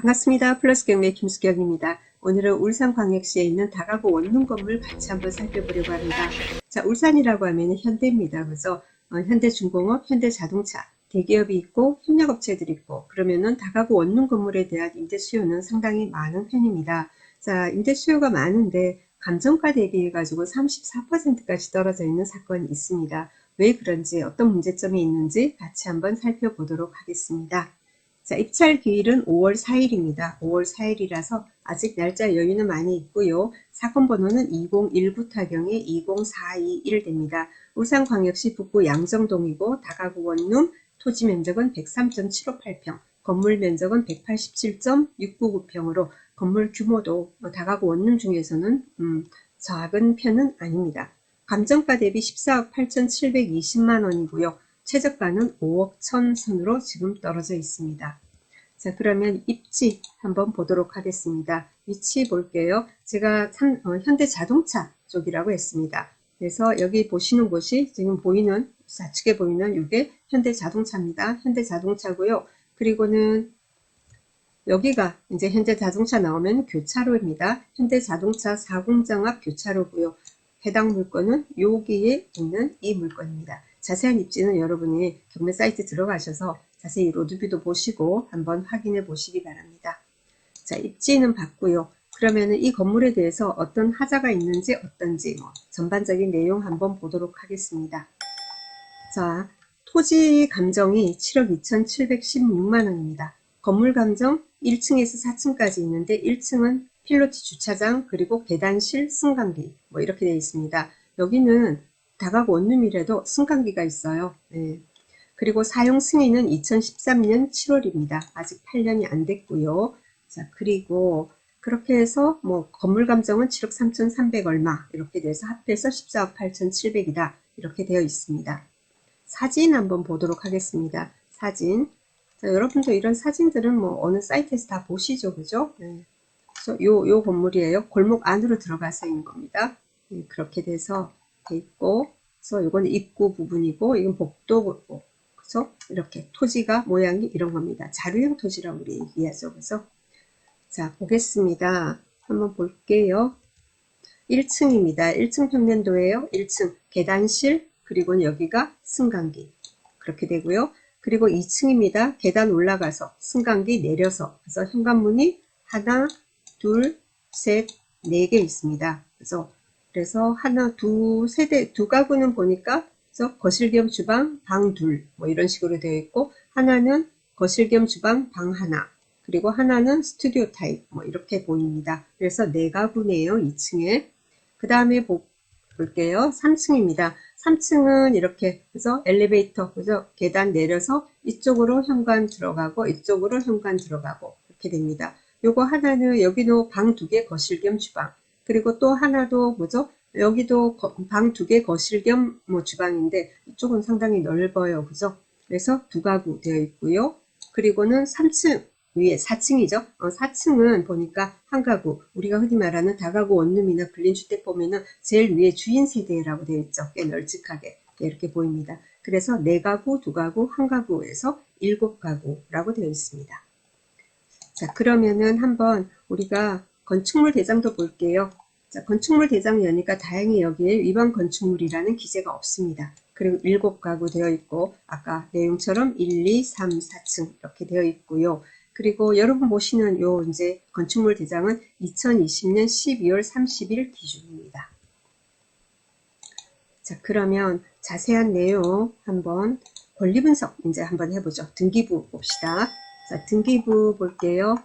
반갑습니다. 플러스 경매 김수경입니다. 오늘은 울산광역시에 있는 다가구 원룸 건물 같이 한번 살펴보려고 합니다. 자, 울산이라고 하면 현대입니다. 그래서 현대중공업, 현대자동차, 대기업이 있고 협력업체들이 있고 그러면은 다가구 원룸 건물에 대한 임대 수요는 상당히 많은 편입니다. 자, 임대 수요가 많은데 감정가 대비해 가지고 34%까지 떨어져 있는 사건이 있습니다. 왜 그런지 어떤 문제점이 있는지 같이 한번 살펴보도록 하겠습니다. 자, 입찰 기일은 5월 4일입니다. 5월 4일이라서 아직 날짜 여유는 많이 있고요. 사건 번호는 2019 타경에 20421 됩니다. 울산광역시 북구 양정동이고 다가구 원룸, 토지 면적은 103.758평, 건물 면적은 187.699평으로 건물 규모도 다가구 원룸 중에서는 작은 편은 아닙니다. 감정가 대비 14억 8,720만 원이고요. 최저가는 5억 1천 선으로 지금 떨어져 있습니다. 자, 그러면 입지 한번 보도록 하겠습니다. 위치 볼게요. 제가 현대자동차 쪽이라고 했습니다. 그래서 여기 보시는 곳이 지금 보이는 좌측에 보이는 이게 현대자동차입니다. 현대자동차고요. 그리고는 여기가 이제 현대자동차 나오면 교차로입니다. 현대자동차 4공장 앞 교차로고요. 해당 물건은 여기에 있는 이 물건입니다. 자세한 입지는 여러분이 경매 사이트 들어가셔서 자세히 로드뷰도 보시고 한번 확인해 보시기 바랍니다. 자, 입지는 봤고요. 그러면은 이 건물에 대해서 어떤 하자가 있는지 어떤지 전반적인 내용 한번 보도록 하겠습니다. 자, 토지 감정이 7억 2,716만 원입니다. 건물 감정 1층에서 4층까지 있는데 1층은 필로티 주차장 그리고 계단실 승강기 이렇게 되어 있습니다. 여기는 다가구 원룸이라도 승강기가 있어요. 네. 그리고 사용 승인은 2013년 7월입니다. 아직 8년이 안 됐고요. 자, 그리고 그렇게 해서 건물 감정은 7억 3,300 얼마 이렇게 돼서 합해서 14억 8,700이다 이렇게 되어 있습니다. 사진 한번 보도록 하겠습니다. 사진. 자, 여러분도 이런 사진들은 어느 사이트에서 다 보시죠, 그죠? 네. 그래서 요 건물이에요. 골목 안으로 들어가서 있는 겁니다. 네, 그렇게 돼서 돼 있고, 그래서 요건 입구 부분이고, 이건 복도고, 그래서 이렇게 토지가 모양이 이런 겁니다. 자루형 토지라고 우리 얘기하죠, 그래서 자, 보겠습니다. 한번 볼게요. 1층입니다. 1층 평면도예요. 1층 계단실, 그리고 여기가 승강기 그렇게 되고요. 그리고 2층입니다. 계단 올라가서 승강기 내려서 그래서 현관문이 하나, 둘, 셋, 네 개 있습니다. 그래서 하나, 두 가구는 보니까 그래서 거실 겸 주방, 방 둘, 이런 식으로 되어 있고 하나는 거실 겸 주방, 방 하나, 그리고 하나는 스튜디오 타입, 이렇게 보입니다. 그래서 네 가구네요. 2층에. 그 다음에 볼게요. 3층입니다. 3층은 이렇게 그래서 엘리베이터 그래서 계단 내려서 이쪽으로 현관 들어가고 이쪽으로 현관 들어가고 이렇게 됩니다. 요거 하나는 여기도 방 2개 거실 겸 주방 그리고 또 하나도 여기도 방 2개 거실 겸 주방인데 이쪽은 상당히 넓어요. 그죠? 그래서 두 가구 되어 있고요. 그리고는 3층 위에 4층이죠. 4층은 보니까 한 가구, 우리가 흔히 말하는 다가구 원룸이나 불린주택 보면은 제일 위에 주인 세대라고 되어 있죠. 꽤 널찍하게 이렇게 보입니다. 그래서 4가구, 2가구, 1가구에서 7가구라고 되어 있습니다. 자, 그러면은 한번 우리가 건축물 대장도 볼게요. 자, 건축물 대장 여니까 다행히 여기에 위반 건축물이라는 기재가 없습니다. 그리고 7가구 되어 있고 아까 내용처럼 1, 2, 3, 4층 이렇게 되어 있고요. 그리고 여러분 보시는 요 이제 건축물 대장은 2020년 12월 30일 기준입니다. 자, 그러면 자세한 내용 한번 권리 분석 이제 한번 해보죠. 등기부 봅시다. 자, 등기부 볼게요.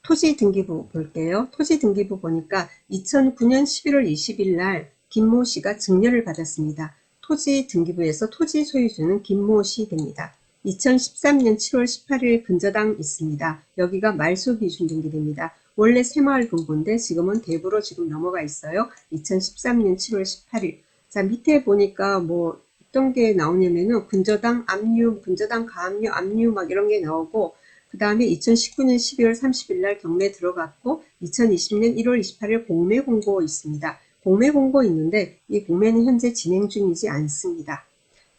토지 등기부 볼게요. 토지 등기부 보니까 2009년 11월 20일 날 김모 씨가 증여를 받았습니다. 토지 등기부에서 토지 소유주는 김모 씨 됩니다. 2013년 7월 18일 근저당 있습니다. 여기가 말소 기준 등기됩니다. 원래 새마을 금고인데 지금은 대부로 지금 넘어가 있어요. 2013년 7월 18일. 자, 밑에 보니까 어떤 게 나오냐면은 근저당 압류, 근저당 가압류, 압류 막 이런 게 나오고 그 다음에 2019년 12월 30일 날 경매 들어갔고 2020년 1월 28일 공매 공고 있습니다. 공매 공고 있는데 이 공매는 현재 진행 중이지 않습니다.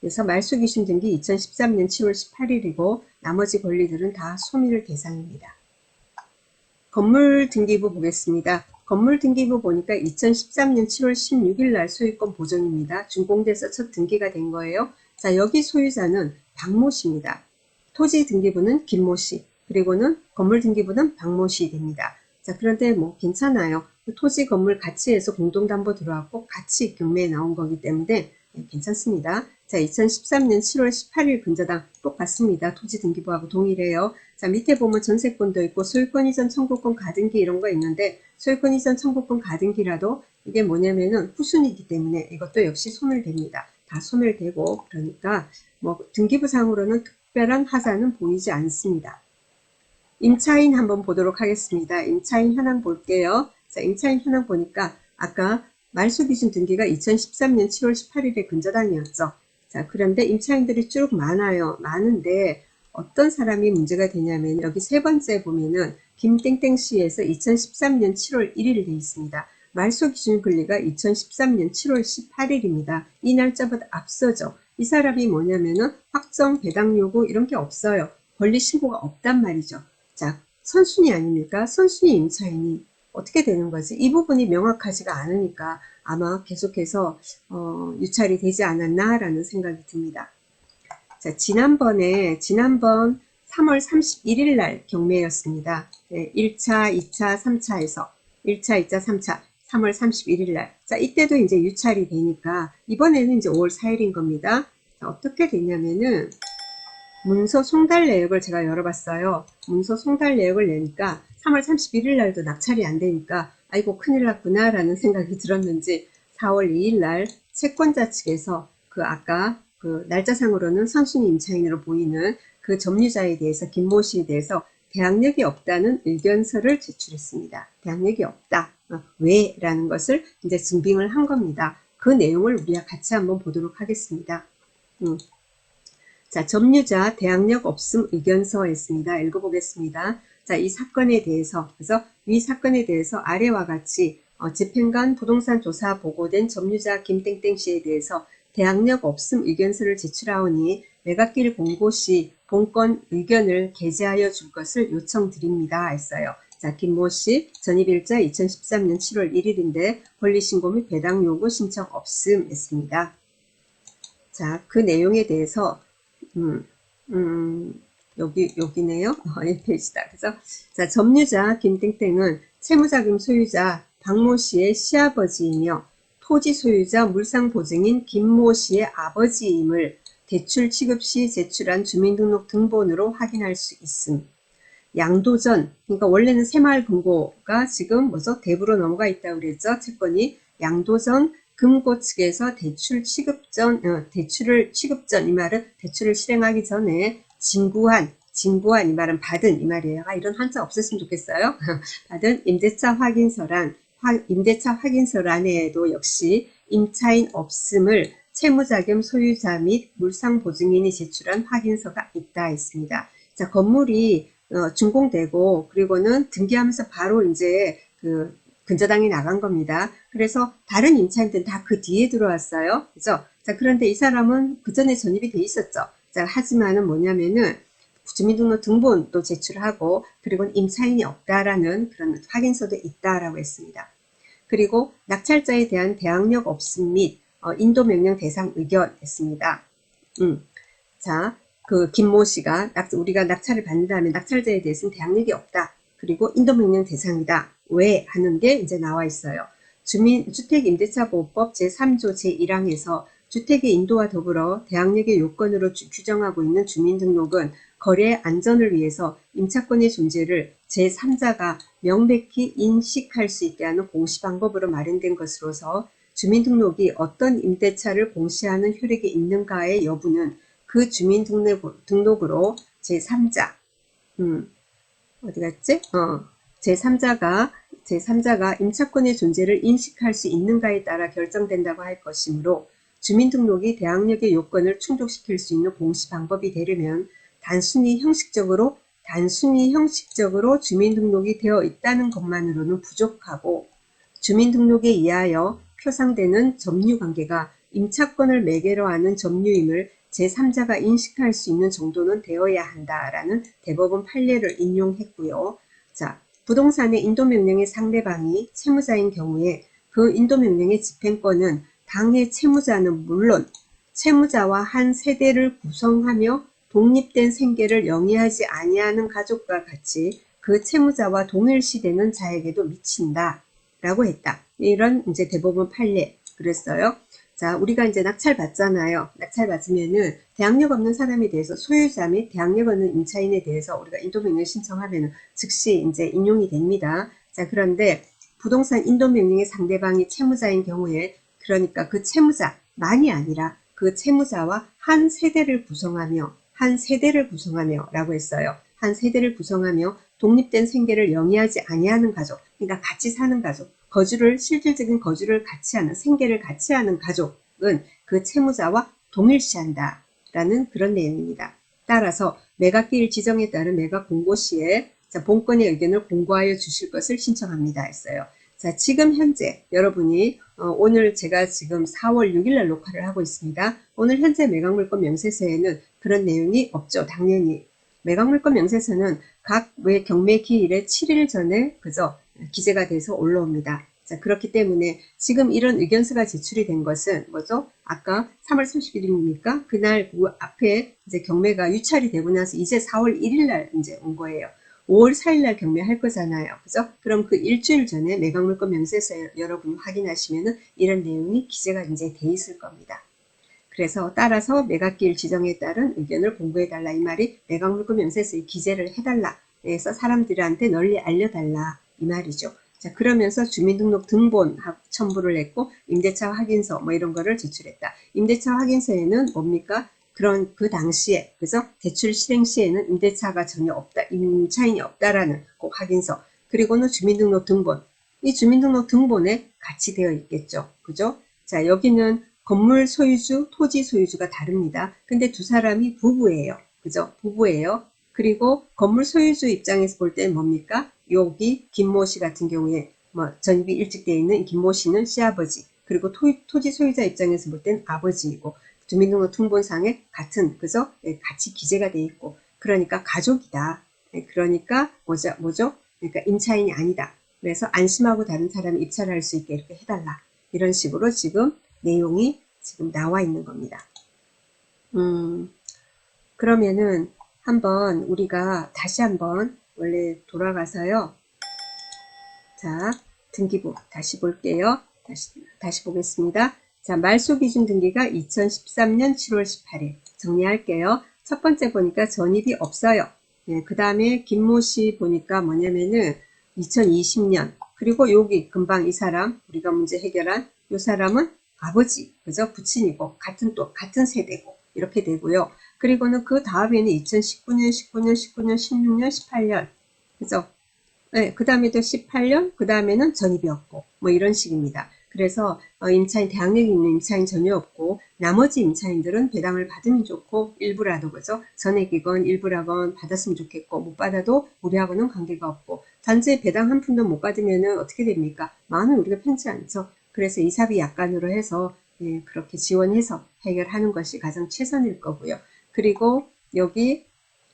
그래서 말소 기준 등기 2013년 7월 18일이고 나머지 권리들은 다 소멸 대상입니다. 건물 등기부 보겠습니다. 건물 등기부 보니까 2013년 7월 16일 날 소유권 보정입니다. 준공돼서 첫 등기가 된 거예요. 자, 여기 소유자는 박모 씨입니다. 토지 등기부는 김모 씨, 그리고는 건물 등기부는 박모 씨 됩니다. 자, 그런데 뭐 괜찮아요. 토지 건물 가치에서 공동담보 들어왔고 같이 경매에 나온 거기 때문에 괜찮습니다. 자, 2013년 7월 18일 근저당 똑같습니다. 토지 등기부하고 동일해요. 자, 밑에 보면 전세권도 있고 소유권 이전 청구권 가등기 이런 거 있는데 소유권 이전 청구권 가등기라도 이게 뭐냐면은 후순위이기 때문에 이것도 역시 소멸됩니다. 다 소멸되고 그러니까 뭐 등기부상으로는 특별한 하자는 보이지 않습니다. 임차인 한번 보도록 하겠습니다. 임차인 현황 볼게요. 자, 임차인 현황 보니까 아까 말소기준 등기가 2013년 7월 18일에 근저당이었죠. 자, 그런데 임차인들이 쭉 많아요. 많은데 어떤 사람이 문제가 되냐면 여기 세 번째 보면은 김땡땡씨에서 2013년 7월 1일 돼 있습니다. 말소기준 권리가 2013년 7월 18일입니다. 이 날짜보다 앞서죠. 이 사람이 뭐냐면은 확정 배당 요구 이런 게 없어요. 권리 신고가 없단 말이죠. 자, 선순위 아닙니까? 선순위 임차인이 어떻게 되는 거지? 이 부분이 명확하지가 않으니까 아마 계속해서 유찰이 되지 않았나라는 생각이 듭니다. 자, 지난번 3월 31일 날 경매였습니다. 네, 1차, 2차, 3차에서 1차, 2차, 3차 3월 31일 날. 자, 이때도 이제 유찰이 되니까 이번에는 이제 5월 4일인 겁니다. 자, 어떻게 됐냐면은 문서 송달 내역을 제가 열어봤어요. 문서 송달 내역을 내니까 3월 31일 날도 낙찰이 안 되니까 아이고 큰일 났구나 라는 생각이 들었는지 4월 2일 날 채권자 측에서 그 아까 그 날짜상으로는 선순위 임차인으로 보이는 그 점유자에 대해서 김모 씨에 대해서 대항력이 없다는 의견서를 제출했습니다. 대항력이 없다. 왜? 라는 것을 이제 증빙을 한 겁니다. 그 내용을 우리가 같이 한번 보도록 하겠습니다. 자, 점유자 대항력 없음 의견서였습니다. 읽어보겠습니다. 자, 이 사건에 대해서, 그래서 위 사건에 대해서 아래와 같이 집행관 부동산 조사 보고된 점유자 김땡땡 씨에 대해서 대항력 없음 의견서를 제출하오니 매각길 공고 시 본건 의견을 게재하여 줄 것을 요청드립니다. 했어요. 자, 김모 씨 전입일자 2013년 7월 1일인데 권리신고 및 배당 요구 신청 없음 했습니다. 자, 그 내용에 대해서 여기네요. 이 페이지다. 그래서, 자, 점유자 김땡땡은 채무자금 소유자 박모 씨의 시아버지이며 토지 소유자 물상보증인 김모 씨의 아버지임을 대출 취급 시 제출한 주민등록 등본으로 확인할 수 있음. 양도전, 그러니까 원래는 새마을 금고가 지금 뭐죠? 대부로 넘어가 있다고 그랬죠? 채권이 양도전 금고 측에서 대출 취급 전, 대출을 취급 전, 이 말은 대출을 실행하기 전에 진부한 이 말은 받은 이 말이에요. 아, 이런 한자 없었으면 좋겠어요. 받은 임대차 확인서란, 임대차 확인서란에도 역시 임차인 없음을 채무자 겸 소유자 및 물상보증인이 제출한 확인서가 있다 했습니다. 자, 건물이 준공되고 그리고는 등기하면서 바로 이제 그 근저당이 나간 겁니다. 그래서 다른 임차인들은 다 그 뒤에 들어왔어요. 그죠? 자, 그런데 이 사람은 그 전에 전입이 돼 있었죠. 자, 하지만은 뭐냐면은 주민등록 등본도 제출하고 그리고 임차인이 없다라는 그런 확인서도 있다라고 했습니다. 그리고 낙찰자에 대한 대항력 없음 및 인도명령 대상 의견 했습니다. 자, 그 김모 씨가 우리가 낙찰을 받는다면 낙찰자에 대해서는 대항력이 없다. 그리고 인도명령 대상이다. 왜? 하는 게 이제 나와 있어요. 주택임대차보호법 제3조 제1항에서 주택의 인도와 더불어 대항력의 요건으로 규정하고 있는 주민등록은 거래의 안전을 위해서 임차권의 존재를 제3자가 명백히 인식할 수 있게 하는 공시방법으로 마련된 것으로서 주민등록이 어떤 임대차를 공시하는 효력이 있는가의 여부는 그 주민등록으로 제3자, 어디 갔지? 제3자가 임차권의 존재를 인식할 수 있는가에 따라 결정된다고 할 것이므로 주민등록이 대항력의 요건을 충족시킬 수 있는 공시 방법이 되려면 단순히 형식적으로 주민등록이 되어 있다는 것만으로는 부족하고 주민등록에 의하여 표상되는 점유관계가 임차권을 매개로 하는 점유임을 제3자가 인식할 수 있는 정도는 되어야 한다라는 대법원 판례를 인용했고요. 자, 부동산의 인도명령의 상대방이 채무자인 경우에 그 인도명령의 집행권은 당해 채무자는 물론 채무자와 한 세대를 구성하며 독립된 생계를 영위하지 아니하는 가족과 같이 그 채무자와 동일시되는 자에게도 미친다 라고 했다. 이런 이제 대법원 판례 그랬어요. 자, 우리가 이제 낙찰 받잖아요. 낙찰 받으면은 대항력 없는 사람에 대해서 소유자 및 대항력 없는 임차인에 대해서 우리가 인도명령 신청하면은 즉시 이제 인용이 됩니다. 자, 그런데 부동산 인도명령의 상대방이 채무자인 경우에 그러니까 그 채무자만이 아니라 그 채무자와 한 세대를 구성하며 라고 했어요. 한 세대를 구성하며 독립된 생계를 영위하지 아니하는 가족, 그러니까 같이 사는 가족, 실질적인 거주를 같이 하는, 생계를 같이 하는 가족은 그 채무자와 동일시한다 라는 그런 내용입니다. 따라서 매각기일 지정에 따른 매각 공고 시에 본건의 의견을 공고하여 주실 것을 신청합니다 했어요. 자, 지금 현재 여러분이 오늘 제가 지금 4월 6일 날 녹화를 하고 있습니다. 오늘 현재 매각물건 명세서에는 그런 내용이 없죠. 당연히 매각물건 명세서는 각 경매 기일에 7일 전에 그저 기재가 돼서 올라옵니다. 자, 그렇기 때문에 지금 이런 의견서가 제출이 된 것은 뭐죠? 아까 3월 31일입니까? 그날 그 앞에 이제 경매가 유찰이 되고 나서 이제 4월 1일 날 이제 온 거예요. 5월 4일 날 경매할 거잖아요. 그죠? 그럼 그 일주일 전에 매각물건 명세서 여러분 확인하시면은 이런 내용이 기재가 이제 돼 있을 겁니다. 그래서 따라서 매각기일 지정에 따른 의견을 공고해달라 이 말이 매각물건 명세서에 기재를 해달라. 그래서 사람들한테 널리 알려달라 이 말이죠. 자, 그러면서 주민등록 등본 첨부를 했고 임대차 확인서 뭐 이런 거를 제출했다. 임대차 확인서에는 뭡니까? 그런 그 당시에 그죠? 대출 실행 시에는 임대차가 전혀 없다, 임차인이 없다라는 그 확인서 그리고는 주민등록 등본 이 주민등록 등본에 같이 되어 있겠죠. 그죠? 자, 여기는 건물 소유주, 토지 소유주가 다릅니다. 근데 두 사람이 부부예요. 그죠? 부부예요. 그리고 건물 소유주 입장에서 볼 때는 뭡니까? 여기 김모 씨 같은 경우에 뭐 전입이 일찍 되어 있는 김모 씨는 시아버지, 그리고 토지 소유자 입장에서 볼 때는 아버지이고 주민등록 등본상에 같은 그죠? 네, 같이 기재가 돼 있고 그러니까 가족이다. 네, 그러니까 뭐죠? 그러니까 임차인이 아니다. 그래서 안심하고 다른 사람이 입찰할 수 있게 이렇게 해달라. 이런 식으로 지금 내용이 지금 나와 있는 겁니다. 그러면은 한번 우리가 다시 한번 원래 돌아가서요. 자, 등기부 다시 볼게요. 다시 보겠습니다. 자, 말소기준 등기가 2013년 7월 18일 정리할게요. 첫 번째 보니까 전입이 없어요. 네, 그 다음에 김모 씨 보니까 뭐냐면은 2020년 그리고 여기 금방 이 사람 우리가 문제 해결한 이 사람은 아버지 그죠? 부친이고 같은 세대고 이렇게 되고요. 그리고는 그 다음에는 2019년, 16년, 18년 그죠? 네, 그 다음에도 18년, 그 다음에는 전입이 없고, 뭐 이런 식입니다. 그래서 임차인, 대항력이 있는 임차인 전혀 없고, 나머지 임차인들은 배당을 받으면 좋고, 일부라도 그죠? 전액이건 일부라건 받았으면 좋겠고, 못 받아도 우리하고는 관계가 없고, 단지 배당 한 푼도 못 받으면은 어떻게 됩니까? 마음은 우리가 편치 않죠. 그래서 이사비 약관으로 해서 예, 그렇게 지원해서 해결하는 것이 가장 최선일 거고요. 그리고 여기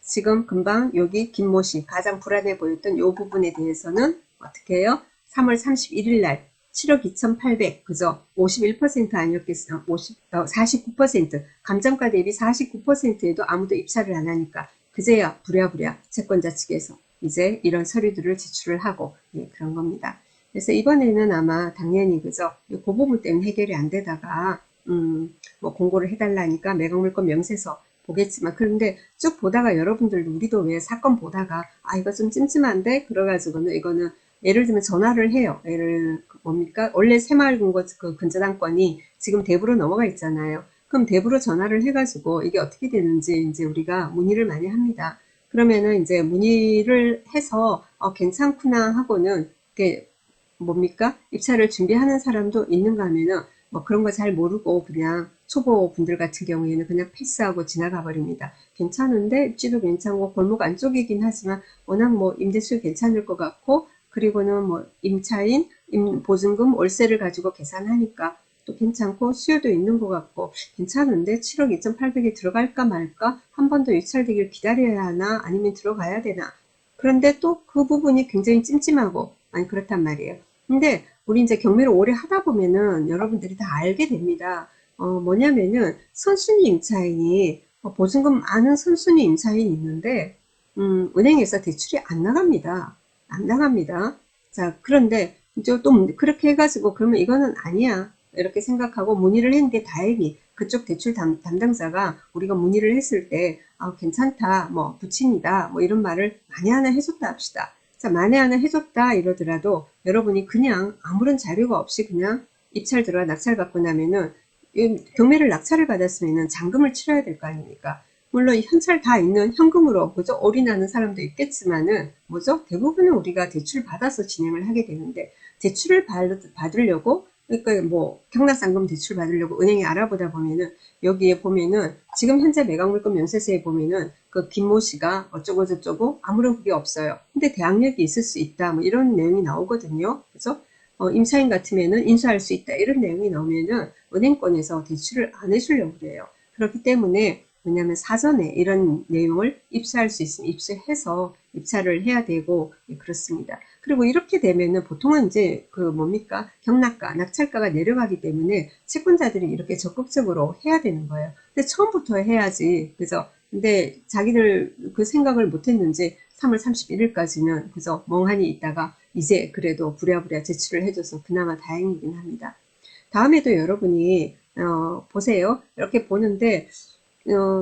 지금 금방 여기 김모 씨 가장 불안해 보였던 이 부분에 대해서는 어떻게 해요? 3월 31일 날 7억 2,800 그죠? 51% 아니었겠어요? 49% 감정가 대비 49%에도 아무도 입찰을 안 하니까 그제야 부랴부랴 채권자 측에서 이제 이런 서류들을 제출을 하고 예, 그런 겁니다. 그래서 이번에는 아마 당연히 그죠? 그 부분 때문에 해결이 안 되다가 뭐 공고를 해달라니까 매각물건 명세서 보겠지만 그런데 쭉 보다가 여러분들도 우리도 왜 사건 보다가 아 이거 좀 찜찜한데 그래가지고는 이거는 예를 들면 전화를 해요. 뭡니까 원래 새마을금고 그 근저당권이 지금 대부로 넘어가 있잖아요. 그럼 대부로 전화를 해가지고 이게 어떻게 되는지 이제 우리가 문의를 많이 합니다. 그러면은 이제 문의를 해서 괜찮구나 하고는 이게 뭡니까 입찰을 준비하는 사람도 있는가 하면은 뭐 그런 거 잘 모르고 그냥 초보 분들 같은 경우에는 그냥 패스하고 지나가 버립니다. 괜찮은데 입지도 괜찮고 골목 안쪽이긴 하지만 워낙 뭐 임대수 괜찮을 것 같고 그리고는 뭐 임차인 보증금 월세를 가지고 계산하니까 또 괜찮고 수요도 있는 것 같고 괜찮은데 7억 2,800이 들어갈까 말까 한 번 더 유찰되길 기다려야 하나 아니면 들어가야 되나 그런데 또 그 부분이 굉장히 찜찜하고 아니 그렇단 말이에요. 근데 우리 이제 경매를 오래 하다 보면은 여러분들이 다 알게 됩니다. 뭐냐면은 선순위 임차인이 보증금 많은 선순위 임차인이 있는데 은행에서 대출이 안 나갑니다. 안 나갑니다. 자, 그런데 이제 또 그렇게 해가지고 그러면 이거는 아니야. 이렇게 생각하고 문의를 했는데 다행히 그쪽 대출 담당자가 우리가 문의를 했을 때 괜찮다, 뭐 부친이다, 뭐 이런 말을 만에 하나 해줬다 합시다. 자, 만에 하나 해줬다 이러더라도 여러분이 그냥 아무런 자료가 없이 그냥 입찰 들어와 낙찰 받고 나면은 경매를 낙찰을 받았으면은 잔금을 치러야 될 거 아닙니까? 물론 현찰 다 있는 현금으로 그죠? 올인하는 사람도 있겠지만은 뭐죠? 대부분은 우리가 대출 받아서 진행을 하게 되는데 대출을 받으려고 그러니까 뭐 경락상금 대출 받으려고 은행에 알아보다 보면은 여기에 보면은 지금 현재 매각물건 면세세에 보면은 그 김모 씨가 어쩌고 저쩌고 아무런 그게 없어요. 근데 대항력이 있을 수 있다 뭐 이런 내용이 나오거든요. 그래서 임차인 같으면은 인수할 수 있다 이런 내용이 나오면은 은행권에서 대출을 안 해주려고 그래요. 그렇기 때문에 왜냐하면 사전에 이런 내용을 입수할 수 있으면 입수해서 입찰을 해야 되고 그렇습니다. 그리고 이렇게 되면은 보통은 이제 그 뭡니까 경락가, 낙찰가가 내려가기 때문에 채권자들이 이렇게 적극적으로 해야 되는 거예요. 근데 처음부터 해야지, 그죠? 근데 자기들 그 생각을 못했는지 3월 31일까지는 그저 멍하니 있다가 이제 그래도 부랴부랴 제출을 해줘서 그나마 다행이긴 합니다. 다음에도 여러분이 보세요. 이렇게 보는데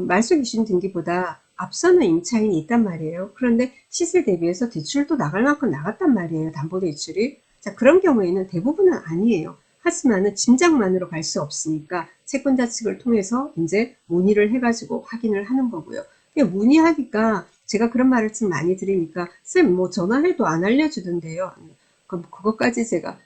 말소 기준 등기보다 앞서는 임차인이 있단 말이에요. 그런데 시세 대비해서 대출도 나갈 만큼 나갔단 말이에요. 담보대출이. 자, 그런 경우에는 대부분은 아니에요. 하지만은 짐작만으로 갈 수 없으니까 채권자 측을 통해서 이제 문의를 해가지고 확인을 하는 거고요. 문의하니까 제가 그런 말을 좀 많이 드리니까 쌤 뭐 전화해도 안 알려주던데요. 그럼 그것까지 제가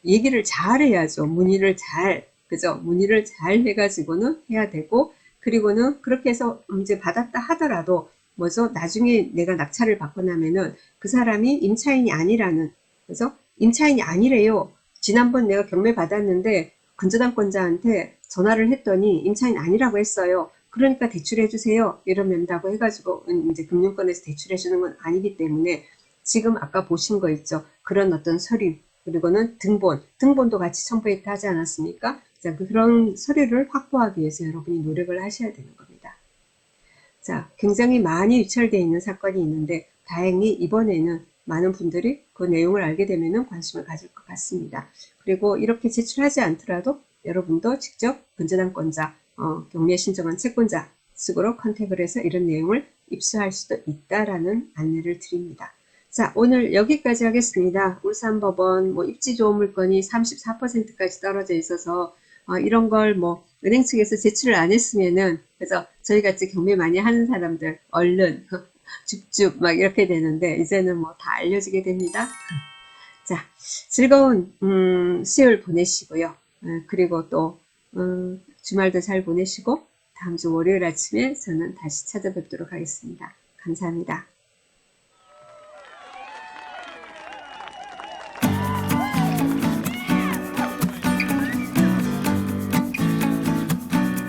얘기를 잘 해야죠. 문의를 잘, 그죠? 문의를 잘 해가지고는 해야 되고, 그리고는 그렇게 해서 이제 받았다 하더라도, 뭐죠? 나중에 내가 낙찰을 받고 나면은 그 사람이 임차인이 아니라는, 그죠? 임차인이 아니래요. 지난번 내가 경매 받았는데, 근저당권자한테 전화를 했더니 임차인 아니라고 했어요. 그러니까 대출해주세요. 이러면다고 해가지고, 이제 금융권에서 대출해주는 건 아니기 때문에, 지금 아까 보신 거 있죠? 그런 어떤 서류, 그리고는 등본도 같이 첨부했다 하지 않았습니까? 자, 그런 서류를 확보하기 위해서 여러분이 노력을 하셔야 되는 겁니다. 자, 굉장히 많이 유찰되어 있는 사건이 있는데 다행히 이번에는 많은 분들이 그 내용을 알게 되면 관심을 가질 것 같습니다. 그리고 이렇게 제출하지 않더라도 여러분도 직접 근저당권자, 경매 신청한 채권자 측으로 컨택을 해서 이런 내용을 입수할 수도 있다라는 안내를 드립니다. 자, 오늘 여기까지 하겠습니다. 울산법원 입지 좋은 물건이 34%까지 떨어져 있어서 이런 걸 은행 측에서 제출을 안 했으면은 그래서 저희 같이 경매 많이 하는 사람들 얼른 줍줍 막 이렇게 되는데 이제는 다 알려지게 됩니다. 자, 즐거운 수요일 보내시고요. 그리고 또 주말도 잘 보내시고 다음 주 월요일 아침에 저는 다시 찾아뵙도록 하겠습니다. 감사합니다.